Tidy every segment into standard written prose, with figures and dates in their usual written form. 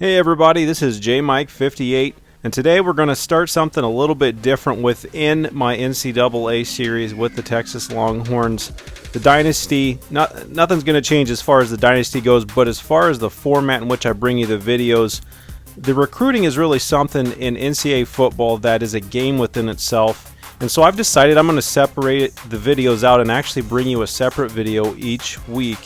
Hey everybody, this is JMike58, and today we're going to start something a little bit different within my NCAA series with the Texas Longhorns. The Dynasty, nothing's going to change as far as the Dynasty goes, but as far as the format in which I bring you the videos, the recruiting is really something in NCAA football that is a game within itself. And so I've decided I'm going to separate the videos out and actually bring you a separate video each week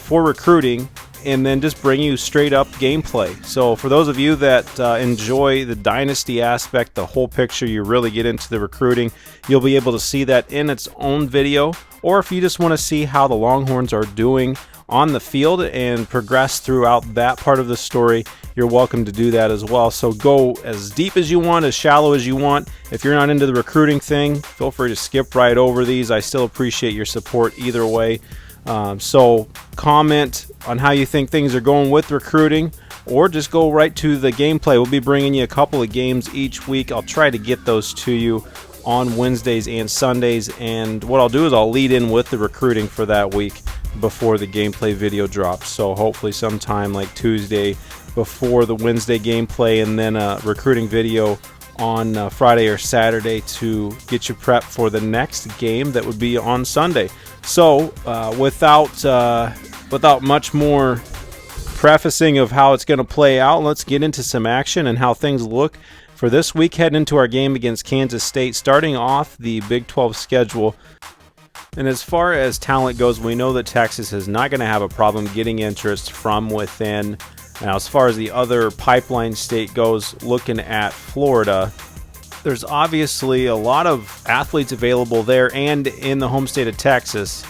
for recruiting, and then just bring you straight up gameplay. So for those of you that enjoy the Dynasty aspect, the whole picture, you really get into the recruiting, you'll be able to see that in its own video. Or if you just want to see how the Longhorns are doing on the field and progress throughout that part of the story, you're welcome to do that as well. So go as deep as you want, as shallow as you want. If you're not into the recruiting thing, feel free to skip right over these. I still appreciate your support either way. So comment on how you think things are going with recruiting, or just go right to the gameplay. We'll be bringing you a couple of games each week. I'll try to get those to you on Wednesdays and Sundays, and what I'll do is I'll lead in with the recruiting for that week before the gameplay video drops. So hopefully sometime like Tuesday before the Wednesday gameplay, and then a recruiting video on Friday or Saturday to get you prepped for the next game that would be on Sunday. So without much more prefacing of how it's going to play out, let's get into some action and how things look for this week heading into our game against Kansas State, starting off the Big 12 schedule. And as far as talent goes, we know that Texas is not going to have a problem getting interest from within. Now, as far as the other pipeline state goes, looking at Florida, there's obviously a lot of athletes available there and in the home state of Texas.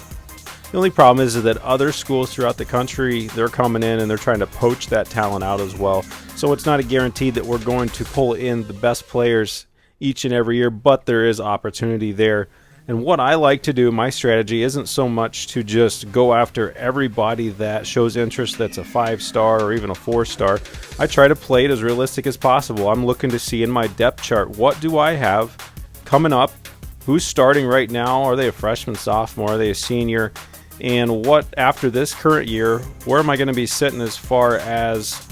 The only problem is that other schools throughout the country, they're coming in and they're trying to poach that talent out as well. So it's not a guarantee that we're going to pull in the best players each and every year, but there is opportunity there. And what I like to do, my strategy, isn't so much to just go after everybody that shows interest that's a 5-star or even a 4-star. I try to play it as realistic as possible. I'm looking to see in my depth chart, what do I have coming up? Who's starting right now? Are they a freshman, sophomore? Are they a senior? And what, after this current year, where am I going to be sitting as far as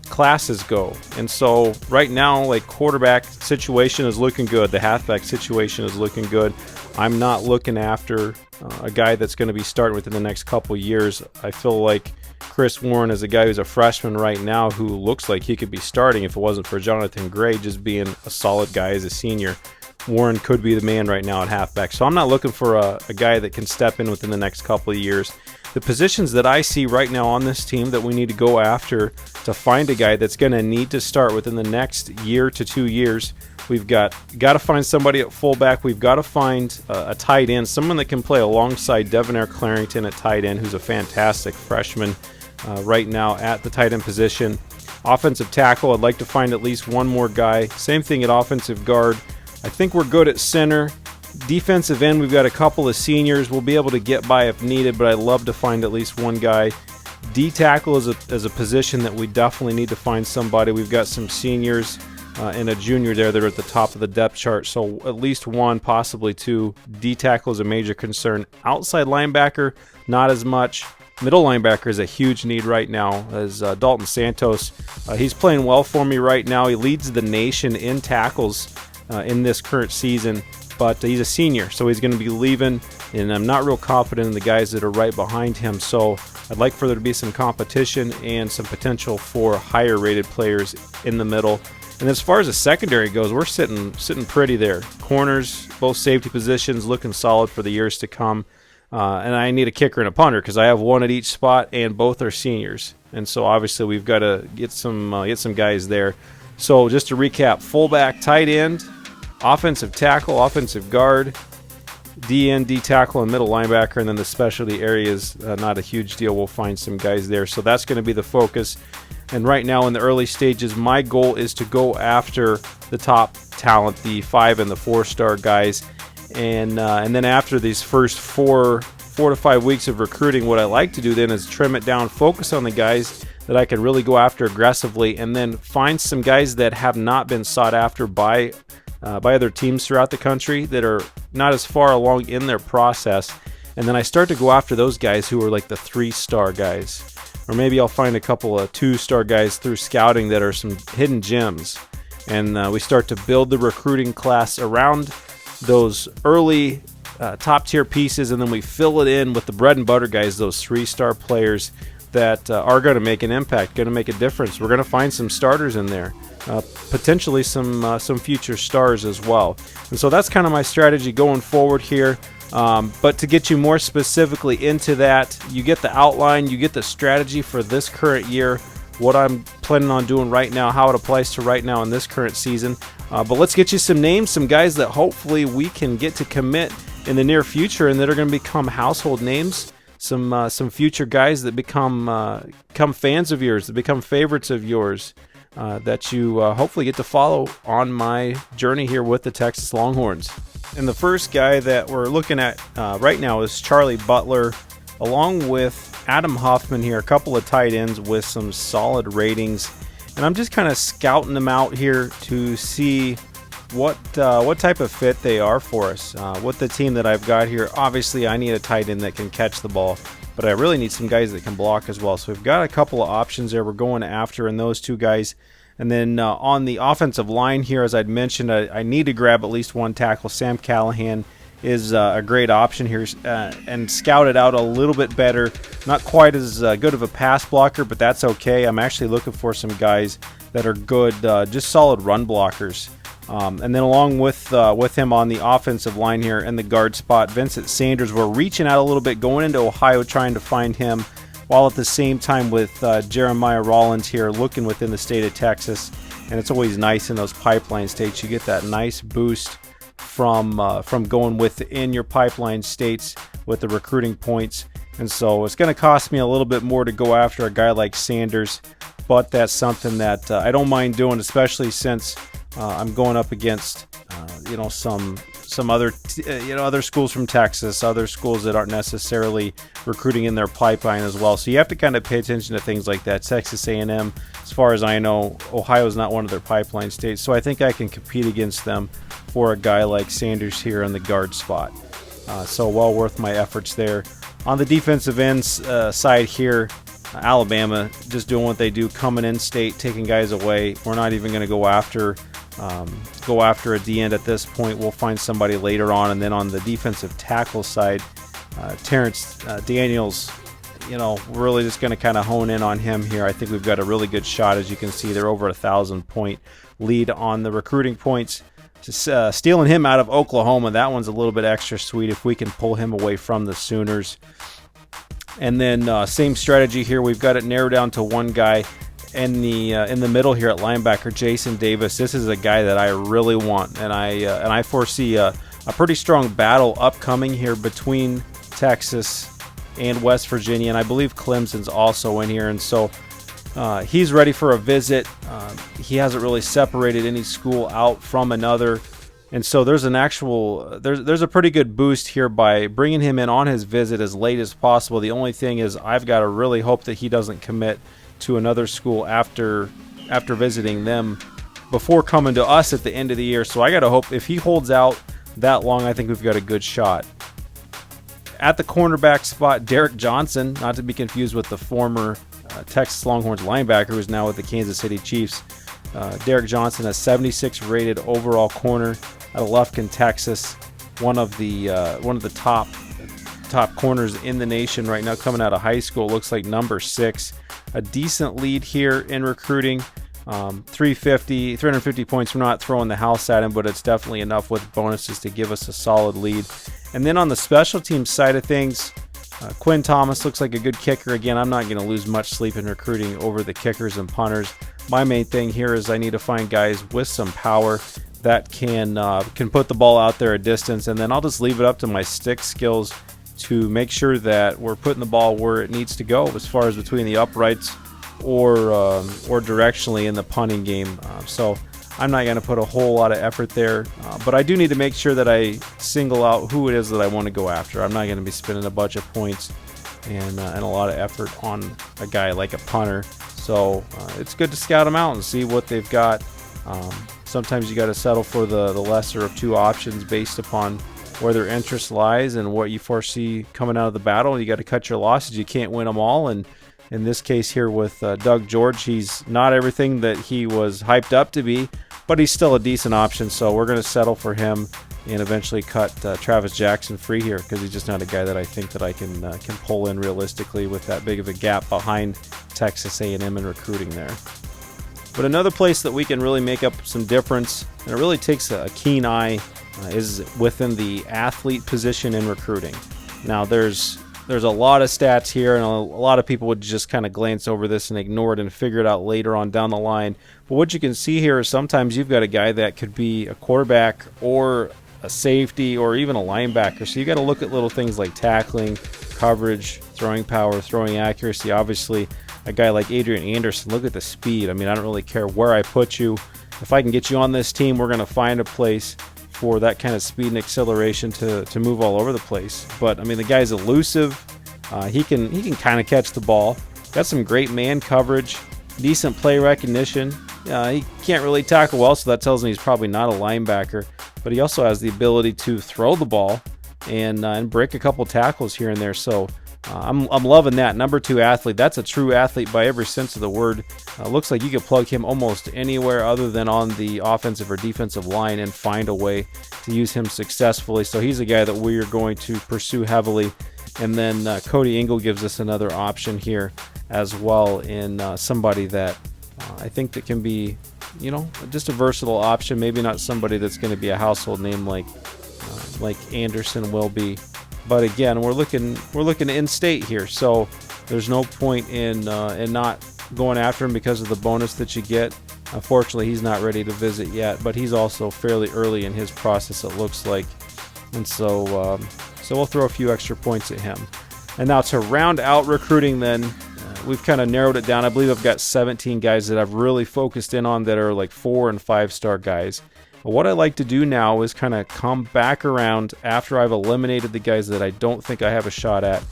classes go? And so right now, like, quarterback situation is looking good. The halfback situation is looking good. I'm not looking after a guy that's going to be starting within the next couple years. I feel like Chris Warren is a guy who's a freshman right now who looks like he could be starting if it wasn't for Jonathan Gray just being a solid guy as a senior. Warren could be the man right now at halfback. So I'm not looking for a guy that can step in within the next couple of years. The positions that I see right now on this team that we need to go after to find a guy that's going to need to start within the next year to 2 years, we've got to find somebody at fullback. We've got to find a tight end, someone that can play alongside Devonair Clarington at tight end, who's a fantastic freshman right now at the tight end position. Offensive tackle, I'd like to find at least one more guy. Same thing at offensive guard. I think we're good at center. Defensive end, we've got a couple of seniors. We'll be able to get by if needed, but I'd love to find at least one guy. D-tackle is a position that we definitely need to find somebody. We've got some seniors and a junior there that are at the top of the depth chart, so at least one, possibly two. D-tackle is a major concern. Outside linebacker, not as much. Middle linebacker is a huge need right now, as Dalton Santos. He's playing well for me right now. He leads the nation in tackles in this current season, but he's a senior, so he's going to be leaving, and I'm not real confident in the guys that are right behind him. So I'd like for there to be some competition and some potential for higher rated players in the middle. And as far as the secondary goes, we're sitting pretty there. Corners, both safety positions, looking solid for the years to come. And I need a kicker and a punter because I have one at each spot, and both are seniors. And so obviously we've got to get some guys there. So just to recap: fullback, tight end, offensive tackle, offensive guard, D-end, D-tackle, and middle linebacker, and then the specialty areas, not a huge deal. We'll find some guys there. So that's going to be the focus. And right now in the early stages, my goal is to go after the top talent, the 5 and the 4-star guys. And then after these first 4 to 5 weeks of recruiting, what I like to do then is trim it down, focus on the guys that I can really go after aggressively, and then find some guys that have not been sought after by other teams throughout the country that are not as far along in their process. And then I start to go after those guys who are like the 3-star guys. or maybe I'll find a couple of 2-star guys through scouting that are some hidden gems. And we start to build the recruiting class around those early top tier pieces, and then we fill it in with the bread and butter guys, those 3-star players that are going to make an impact, going to make a difference. We're going to find some starters in there, potentially some future stars as well. And so that's kind of my strategy going forward here. But to get you more specifically into that, you get the outline, you get the strategy for this current year, what I'm planning on doing right now, how it applies to right now in this current season. But let's get you some names, some guys that hopefully we can get to commit in the near future and that are going to become household names. Some future guys that become fans of yours, that become favorites of yours, that you hopefully get to follow on my journey here with the Texas Longhorns. And the first guy that we're looking at right now is Charlie Butler, along with Adam Huffman here, a couple of tight ends with some solid ratings. And I'm just kind of scouting them out here to see what type of fit they are for us. With the team that I've got here, obviously I need a tight end that can catch the ball, but I really need some guys that can block as well. So we've got a couple of options there we're going after in those two guys. And then on the offensive line here, as I'd mentioned, I need to grab at least one tackle. Sam Callahan is a great option here, and scouted out a little bit better. Not quite as good of a pass blocker, but that's okay. I'm actually looking for some guys that are good, just solid run blockers. And then along with him on the offensive line here in the guard spot, Vincent Sanders. We're reaching out a little bit, going into Ohio, trying to find him, while at the same time with Jeremiah Rollins here looking within the state of Texas. And it's always nice in those pipeline states. You get that nice boost from going within your pipeline states with the recruiting points. And so it's going to cost me a little bit more to go after a guy like Sanders, but that's something that I don't mind doing, especially since I'm going up against some other other schools from Texas, other schools that aren't necessarily recruiting in their pipeline as well. So you have to kind of pay attention to things like that. Texas A&M, as far as I know, Ohio is not one of their pipeline states, so I think I can compete against them for a guy like Sanders here in the guard spot. So well worth my efforts there. On the defensive end side here, Alabama just doing what they do, coming in state, taking guys away. We're not even going to go after a D-end at this point. We'll find somebody later on. And then on the defensive tackle side, Terrence Daniels, we're really just going to kind of hone in on him here. I think we've got a really good shot. As you can see, they're over 1,000-point lead on the recruiting points. Just stealing him out of Oklahoma, that one's a little bit extra sweet if we can pull him away from the Sooners. And then same strategy here. We've got it narrowed down to one guy in the middle here at linebacker, Jason Davis. This is a guy that I really want, and I foresee a pretty strong battle upcoming here between Texas and West Virginia, and I believe Clemson's also in here. And so he's ready for a visit. He hasn't really separated any school out from another. And so there's there's a pretty good boost here by bringing him in on his visit as late as possible. The only thing is I've got to really hope that he doesn't commit to another school after visiting them before coming to us at the end of the year. So I got to hope if he holds out that long, I think we've got a good shot. At the cornerback spot, Derek Johnson, not to be confused with the former Texas Longhorns linebacker who's now with the Kansas City Chiefs. Derek Johnson, a 76 rated overall corner out of Lufkin, Texas. One of the top corners in the nation right now, coming out of high school. Looks like number 6. A decent lead here in recruiting. 350 points. We're not throwing the house at him, but it's definitely enough with bonuses to give us a solid lead. And then on the special teams side of things, Quinn Thomas looks like a good kicker. Again, I'm not going to lose much sleep in recruiting over the kickers and punters. My main thing here is I need to find guys with some power that can put the ball out there a distance, and then I'll just leave it up to my stick skills to make sure that we're putting the ball where it needs to go, as far as between the uprights or directionally in the punting game. So I'm not going to put a whole lot of effort there, but I do need to make sure that I single out who it is that I want to go after. I'm not going to be spending a bunch of points and a lot of effort on a guy like a punter. So it's good to scout them out and see what they've got. Sometimes you got to settle for the lesser of two options based upon where their interest lies and what you foresee coming out of the battle. You got to cut your losses. You can't win them all, and In this case here with Doug George, he's not everything that he was hyped up to be, but he's still a decent option, so we're going to settle for him and eventually cut Travis Jackson free here because he's just not a guy that I think that I can pull in realistically with that big of a gap behind Texas A&M in recruiting there. But another place that we can really make up some difference, and it really takes a keen eye, is within the athlete position in recruiting. Now there's a lot of stats here, and a lot of people would just kind of glance over this and ignore it and figure it out later on down the line. But what you can see here is sometimes you've got a guy that could be a quarterback or a safety or even a linebacker. So you got to look at little things like tackling, coverage, throwing power, throwing accuracy. Obviously, a guy like Adrian Anderson, look at the speed. I mean, I don't really care where I put you. If I can get you on this team, we're going to find a place for that kind of speed and acceleration to move all over the place. But I mean, the guy's elusive. He can kind of catch the ball. Got some great man coverage, decent play recognition. He can't really tackle well, so that tells me he's probably not a linebacker. But he also has the ability to throw the ball and break a couple tackles here and there. So I'm loving that. Number 2 athlete. That's a true athlete by every sense of the word. Looks like you could plug him almost anywhere other than on the offensive or defensive line and find a way to use him successfully. So he's a guy that we are going to pursue heavily. And then Cody Ingle gives us another option here as well in somebody that I think that can be, just a versatile option. Maybe not somebody that's going to be a household name like Anderson will be. But again, we're looking in-state here, so there's no point in not going after him because of the bonus that you get. Unfortunately, he's not ready to visit yet, but he's also fairly early in his process, it looks like. And so we'll throw a few extra points at him. And now to round out recruiting then, we've kind of narrowed it down. I believe I've got 17 guys that I've really focused in on that are like 4- and 5-star guys. But what I like to do now is kind of come back around after I've eliminated the guys that I don't think I have a shot at.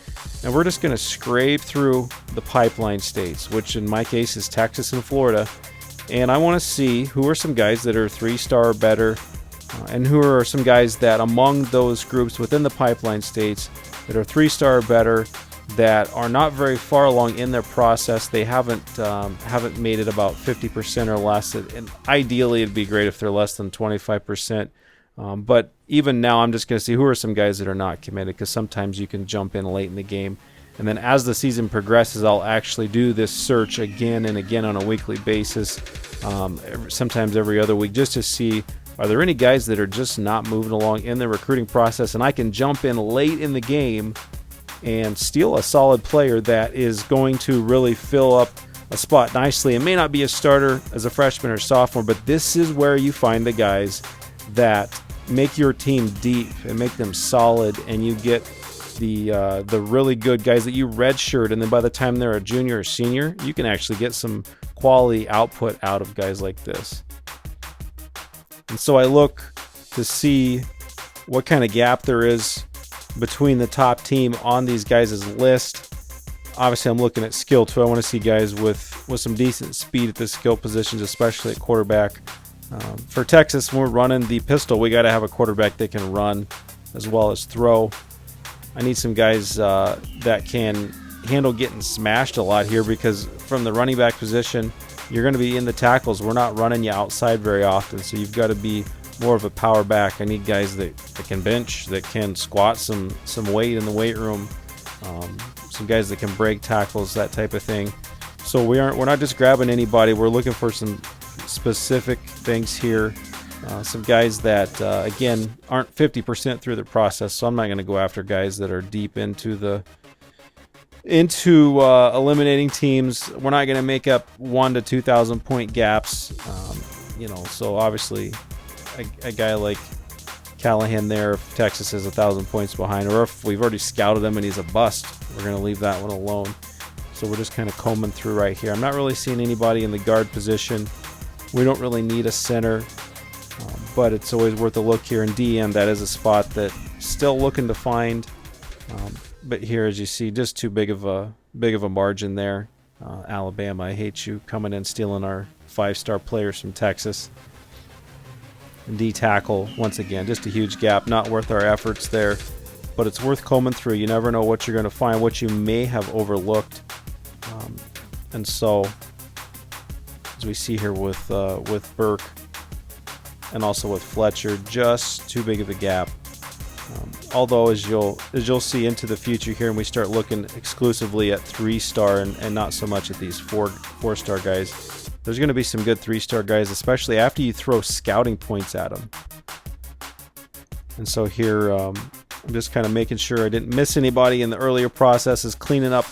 And we're just going to scrape through the pipeline states, which in my case is Texas and Florida. And I want to see who are some guys that are 3-star or better, and who are some guys that among those groups within the pipeline states that are 3-star or better, that are not very far along in their process. They haven't made it about 50% or less. And ideally, it'd be great if they're less than 25%. But even now, I'm just going to see who are some guys that are not committed, because sometimes you can jump in late in the game. And then as the season progresses, I'll actually do this search again and again on a weekly basis, sometimes every other week, just to see, are there any guys that are just not moving along in the recruiting process, and I can jump in late in the game and steal a solid player that is going to really fill up a spot nicely. It may not be a starter as a freshman or sophomore, but this is where you find the guys that make your team deep and make them solid, and you get the really good guys that you redshirt, and then by the time they're a junior or senior, you can actually get some quality output out of guys like this. And so I look to see what kind of gap there is between the top team on these guys' list. Obviously, I'm looking at skill too. I want to see guys with some decent speed at the skill positions, especially at quarterback. For Texas, when we're running the pistol, we got to have a quarterback that can run as well as throw. I need some guys that can handle getting smashed a lot here, because from the running back position, you're going to be in the tackles. We're not running you outside very often, so you've got to be more of a power back. I need guys that can bench, that can squat some weight in the weight room, some guys that can break tackles, that type of thing. So we're not just grabbing anybody. We're looking for some specific things here. Some guys that again aren't 50% through the process. So I'm not going to go after guys that are deep into eliminating teams. We're not going to make up 1,000 to 2,000 point gaps. So obviously a guy like Callahan there, if Texas is 1,000 points behind, or if we've already scouted him and he's a bust, we're going to leave that one alone. So we're just kind of combing through right here. I'm not really seeing anybody in the guard position. We don't really need a center, but it's always worth a look here in DM. That is a spot that still looking to find, but here, as you see, just too big of a margin there. Alabama, I hate you coming in stealing our 5-star players from Texas. D tackle, once again, just a huge gap, not worth our efforts there, but it's worth combing through. You never know what you're going to find, what you may have overlooked. And so, as we see here with Burke and also with Fletcher, just too big of a gap. Although as you'll see into the future here, and we start looking exclusively at 3-star and not so much at these 4-star guys, there's going to be some good 3-star guys, especially after you throw scouting points at them. And so here, I'm just kind of making sure I didn't miss anybody in the earlier processes, cleaning up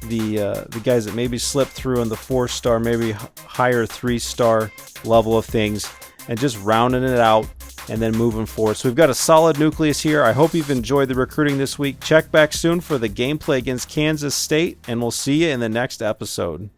the guys that maybe slipped through in the 4-star, maybe higher 3-star level of things, and just rounding it out and then moving forward. So we've got a solid nucleus here. I hope you've enjoyed the recruiting this week. Check back soon for the gameplay against Kansas State, and we'll see you in the next episode.